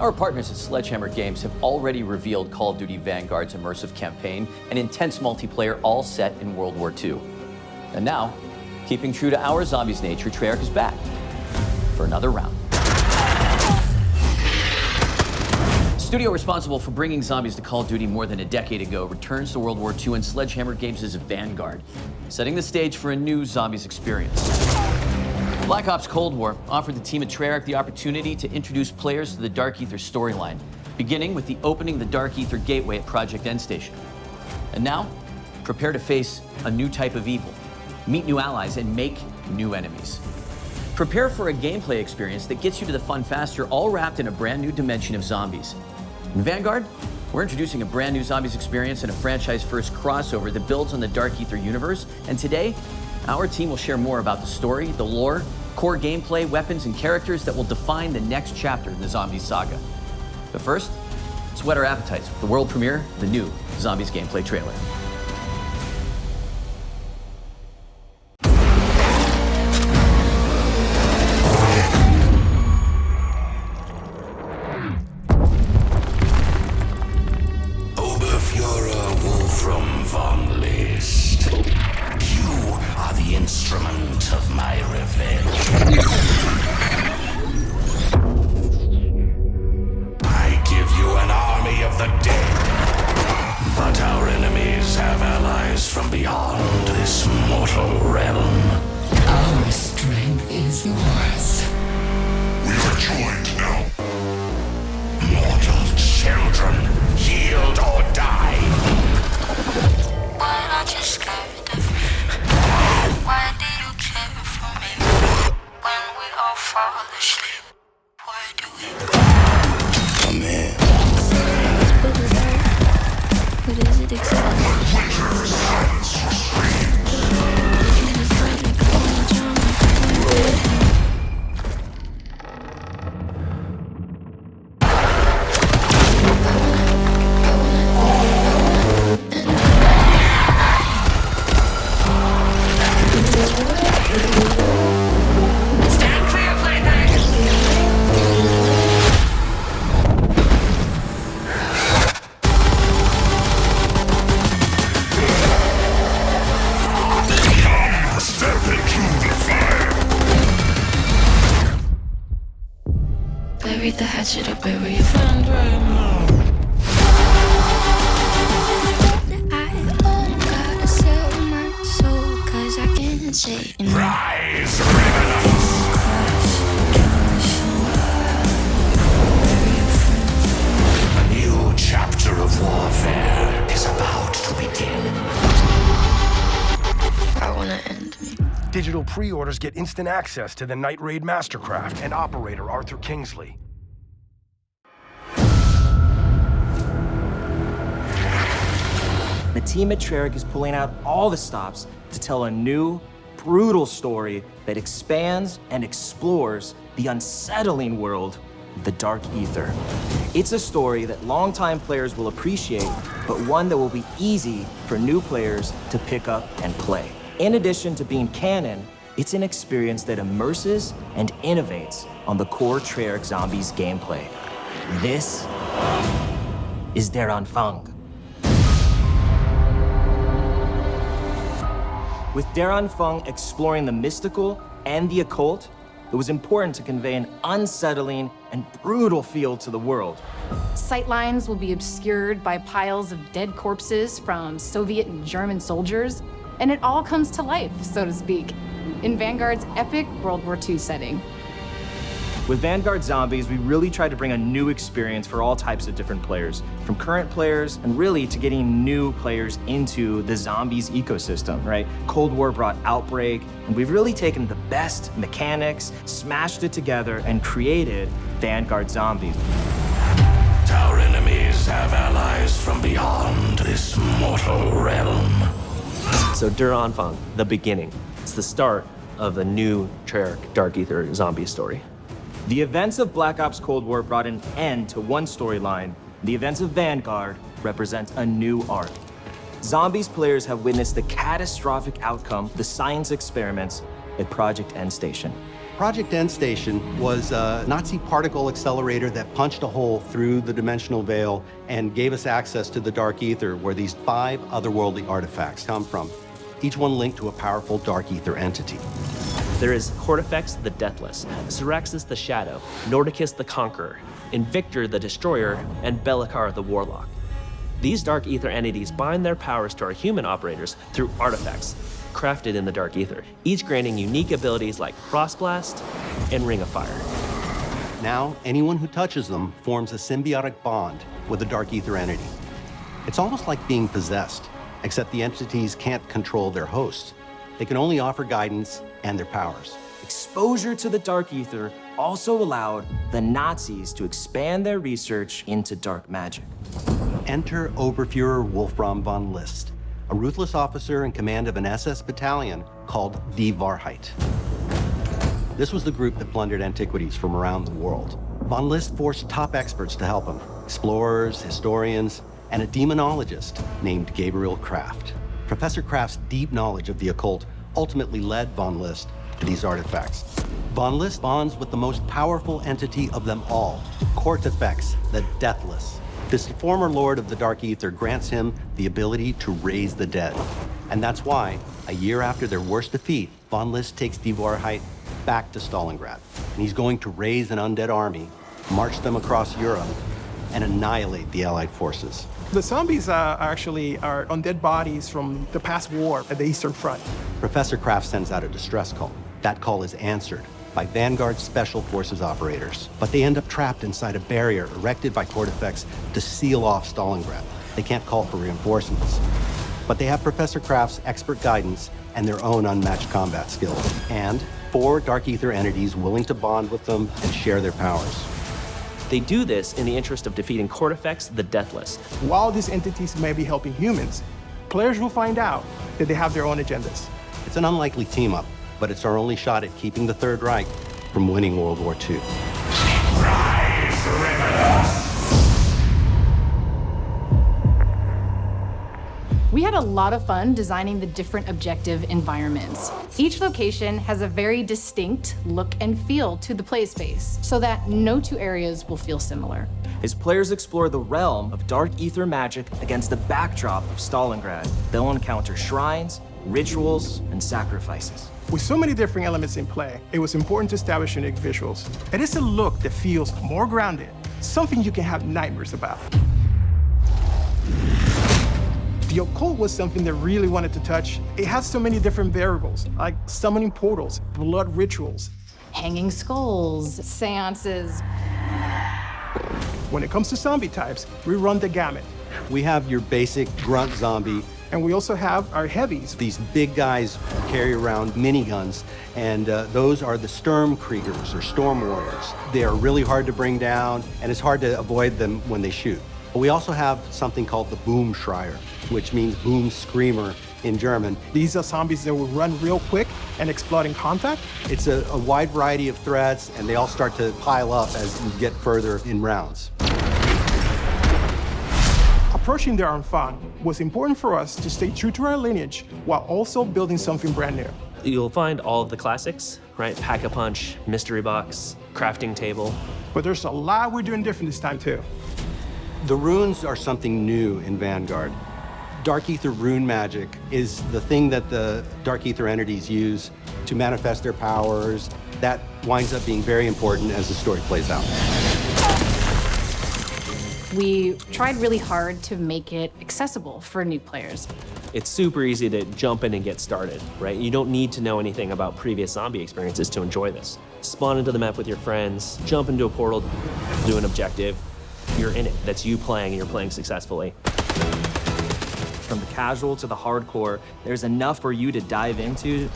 Our partners at Sledgehammer Games have already revealed Call of Duty Vanguard's immersive campaign and intense multiplayer, all set in World War II. And now, keeping true to our zombies nature, Treyarch is back for another round. Studio responsible for bringing zombies to Call of Duty more than a decade ago returns to World War II and Sledgehammer Games' Vanguard, setting the stage for a new zombies experience. Black Ops Cold War offered the team at Treyarch the opportunity to introduce players to the Dark Aether storyline, beginning with the opening the Dark Aether Gateway at Project End Station. And now, prepare to face a new type of evil, meet new allies, and make new enemies. Prepare for a gameplay experience that gets you to the fun faster, all wrapped in a brand new dimension of zombies. In Vanguard, we're introducing a brand new zombies experience and a franchise-first crossover that builds on the Dark Aether universe. And today, our team will share more about the story, the lore, core gameplay, weapons, and characters that will define the next chapter in the Zombies saga. But first, let's whet our appetites with the world premiere of the new Zombies gameplay trailer. Digital pre-orders get instant access to the Night Raid Mastercraft and operator Arthur Kingsley. The team at Treyarch is pulling out all the stops to tell a new, brutal story that expands and explores the unsettling world of the Dark Aether. It's a story that longtime players will appreciate, but one that will be easy for new players to pick up and play. In addition to being canon, it's an experience that immerses and innovates on the core Treyarch Zombies gameplay. This is Der Anfang. With Der Anfang exploring the mystical and the occult, it was important to convey an unsettling and brutal feel to the world. Sightlines will be obscured by piles of dead corpses from Soviet and German soldiers, and it all comes to life, so to speak, in Vanguard's epic World War II setting. With Vanguard Zombies, we really tried to bring a new experience for all types of different players, from current players and really to getting new players into the Zombies ecosystem, right? Cold War brought Outbreak, and we've really taken the best mechanics, smashed it together, and created Vanguard Zombies. Our enemies have allies from beyond this mortal realm. So Der Anfang, the beginning. It's the start of a new Treyarch Dark Aether zombie story. The events of Black Ops Cold War brought an end to one storyline. The events of Vanguard represent a new arc. Zombies players have witnessed the catastrophic outcome of the science experiments at Project End Station. Project Endstation was a Nazi particle accelerator that punched a hole through the dimensional veil and gave us access to the Dark Aether, where these 5 otherworldly artifacts come from, each one linked to a powerful Dark Aether entity. There is Cortifex the Deathless, Syraxis the Shadow, Nordicus the Conqueror, Invictor the Destroyer, and Bellicar the Warlock. These Dark Aether entities bind their powers to our human operators through artifacts crafted in the Dark Aether, each granting unique abilities like Frostblast and Ring of Fire. Now, anyone who touches them forms a symbiotic bond with a Dark Aether entity. It's almost like being possessed, except the entities can't control their hosts. They can only offer guidance and their powers. Exposure to the Dark Aether also allowed the Nazis to expand their research into dark magic. Enter Oberfuhrer Wolfram von List, a ruthless officer in command of an SS battalion called Die Wahrheit. This was the group that plundered antiquities from around the world. Von List forced top experts to help him, explorers, historians, and a demonologist named Gabriel Kraft. Professor Kraft's deep knowledge of the occult ultimately led Von List to these artifacts. Von List bonds with the most powerful entity of them all, Cortifex, the Deathless. This former lord of the Dark Aether grants him the ability to raise the dead. And that's why, a year after their worst defeat, Von List takes Die Wahrheit back to Stalingrad. And he's going to raise an undead army, march them across Europe, and annihilate the Allied forces. The zombies are undead bodies from the past war at the Eastern Front. Professor Kraft sends out a distress call. That call is answered by Vanguard Special Forces operators, but they end up trapped inside a barrier erected by Cortifex to seal off Stalingrad. They can't call for reinforcements, but they have Professor Kraft's expert guidance and their own unmatched combat skills, and 4 Dark Aether entities willing to bond with them and share their powers. They do this in the interest of defeating Cortifex the Deathless. While these entities may be helping humans, players will find out that they have their own agendas. It's an unlikely team-up, but it's our only shot at keeping the Third Reich from winning World War II. Rise, rebels! We had a lot of fun designing the different objective environments. Each location has a very distinct look and feel to the play space, so that no 2 areas will feel similar. As players explore the realm of Dark Aether magic against the backdrop of Stalingrad, they'll encounter shrines, rituals, and sacrifices. With so many different elements in play, it was important to establish unique visuals. It is a look that feels more grounded, something you can have nightmares about. The occult was something that really wanted to touch. It has so many different variables, like summoning portals, blood rituals, Hanging skulls, seances. When it comes to zombie types, we run the gamut. We have your basic grunt zombie. And we also have our heavies. These big guys carry around miniguns, and those are the Sturmkriegers, or Storm Warriors. They are really hard to bring down, and it's hard to avoid them when they shoot. But we also have something called the Boomschreier, which means boom screamer in German. These are zombies that will run real quick and explode in contact. It's a wide variety of threats, and they all start to pile up as you get further in rounds. Approaching the Anfang was important for us to stay true to our lineage while also building something brand new. You'll find all of the classics, right? Pack-a-punch, mystery box, crafting table. But there's a lot we're doing different this time too. The runes are something new in Vanguard. Dark Aether rune magic is the thing that the Dark Aether entities use to manifest their powers. That winds up being very important as the story plays out. We tried really hard to make it accessible for new players. It's super easy to jump in and get started, right? You don't need to know anything about previous zombie experiences to enjoy this. Spawn into the map with your friends, jump into a portal, do an objective. You're in it. That's you playing, and you're playing successfully. From the casual to the hardcore, there's enough for you to dive into.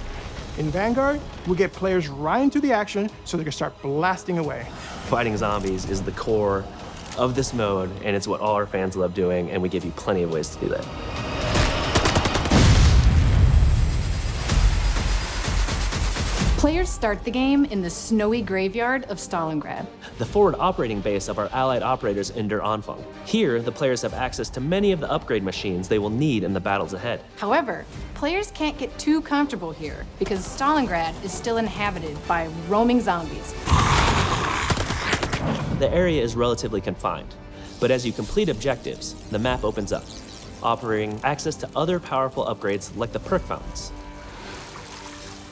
In Vanguard, we get players right into the action so they can start blasting away. Fighting zombies is the core of this mode, and it's what all our fans love doing, and we give you plenty of ways to do that. Players start the game in the snowy graveyard of Stalingrad. The forward operating base of our allied operators in Anfang. Here, the players have access to many of the upgrade machines they will need in the battles ahead. However, players can't get too comfortable here because Stalingrad is still inhabited by roaming zombies. The area is relatively confined, but as you complete objectives, the map opens up, offering access to other powerful upgrades like the perk fountains.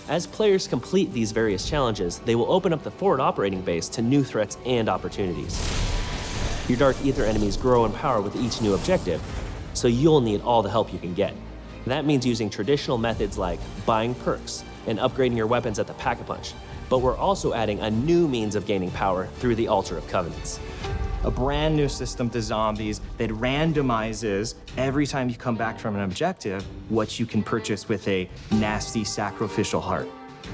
As players complete these various challenges, they will open up the forward operating base to new threats and opportunities. Your Dark Aether enemies grow in power with each new objective, so you'll need all the help you can get. That means using traditional methods like buying perks and upgrading your weapons at the Pack-a-Punch, but we're also adding a new means of gaining power through the Altar of Covenants. A brand new system to zombies that randomizes every time you come back from an objective what you can purchase with a nasty sacrificial heart.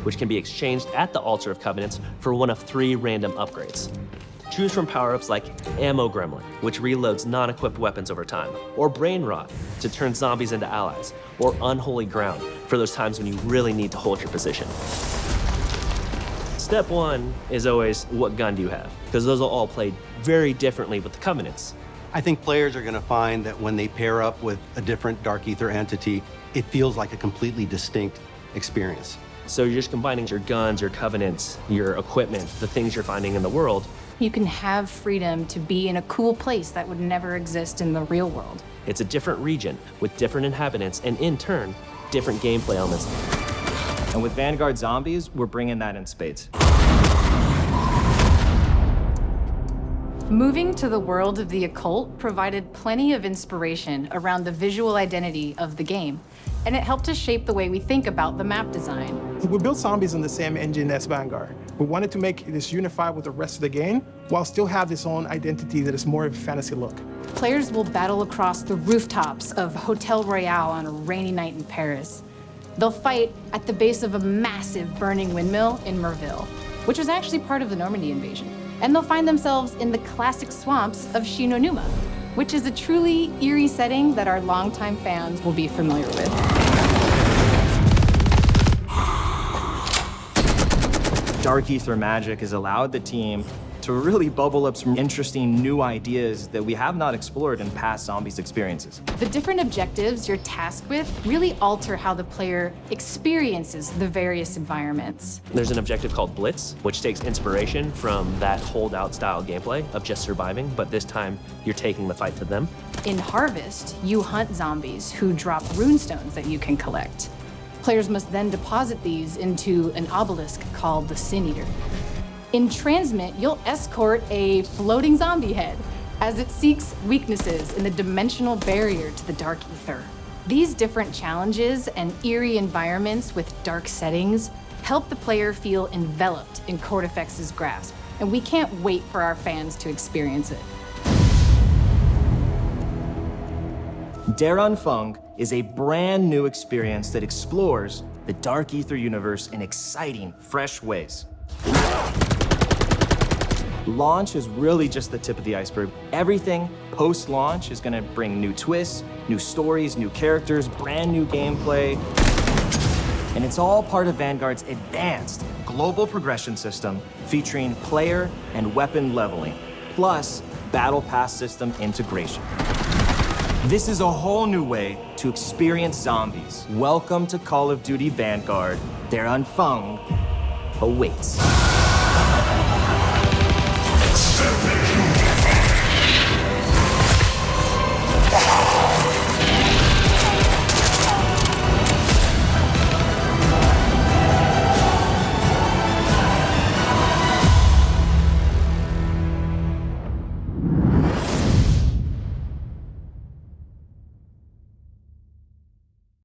Which can be exchanged at the Altar of Covenants for one of 3 random upgrades. Choose from power-ups like Ammo Gremlin, which reloads non-equipped weapons over time, or Brain Rot to turn zombies into allies, or Unholy Ground for those times when you really need to hold your position. Step 1 is always, what gun do you have? Because those will all play very differently with the Covenants. I think players are going to find that when they pair up with a different Dark Aether entity, it feels like a completely distinct experience. So you're just combining your guns, your Covenants, your equipment, the things you're finding in the world. You can have freedom to be in a cool place that would never exist in the real world. It's a different region with different inhabitants and, in turn, different gameplay elements. And with Vanguard Zombies, we're bringing that in spades. Moving to the world of the occult provided plenty of inspiration around the visual identity of the game, and it helped us shape the way we think about the map design. We built Zombies on the same engine as Vanguard. We wanted to make this unified with the rest of the game, while still have its own identity that is more of a fantasy look. Players will battle across the rooftops of Hotel Royale on a rainy night in Paris. They'll fight at the base of a massive burning windmill in Merville, which was actually part of the Normandy invasion. And they'll find themselves in the classic swamps of Shinonuma, which is a truly eerie setting that our longtime fans will be familiar with. Dark Aether magic has allowed the team to really bubble up some interesting new ideas that we have not explored in past Zombies experiences. The different objectives you're tasked with really alter how the player experiences the various environments. There's an objective called Blitz, which takes inspiration from that holdout style gameplay of just surviving, but this time you're taking the fight to them. In Harvest, you hunt zombies who drop runestones that you can collect. Players must then deposit these into an obelisk called the Sin Eater. In Transmit, you'll escort a floating zombie head as it seeks weaknesses in the dimensional barrier to the Dark Aether. These different challenges and eerie environments with dark settings help the player feel enveloped in Cortifex's grasp, and we can't wait for our fans to experience it. Anfang is a brand new experience that explores the Dark Aether universe in exciting, fresh ways. Launch is really just the tip of the iceberg. Everything post-launch is going to bring new twists, new stories, new characters, brand new gameplay. And it's all part of Vanguard's advanced global progression system featuring player and weapon leveling, plus Battle Pass system integration. This is a whole new way to experience zombies. Welcome to Call of Duty Vanguard. Their Anfang awaits.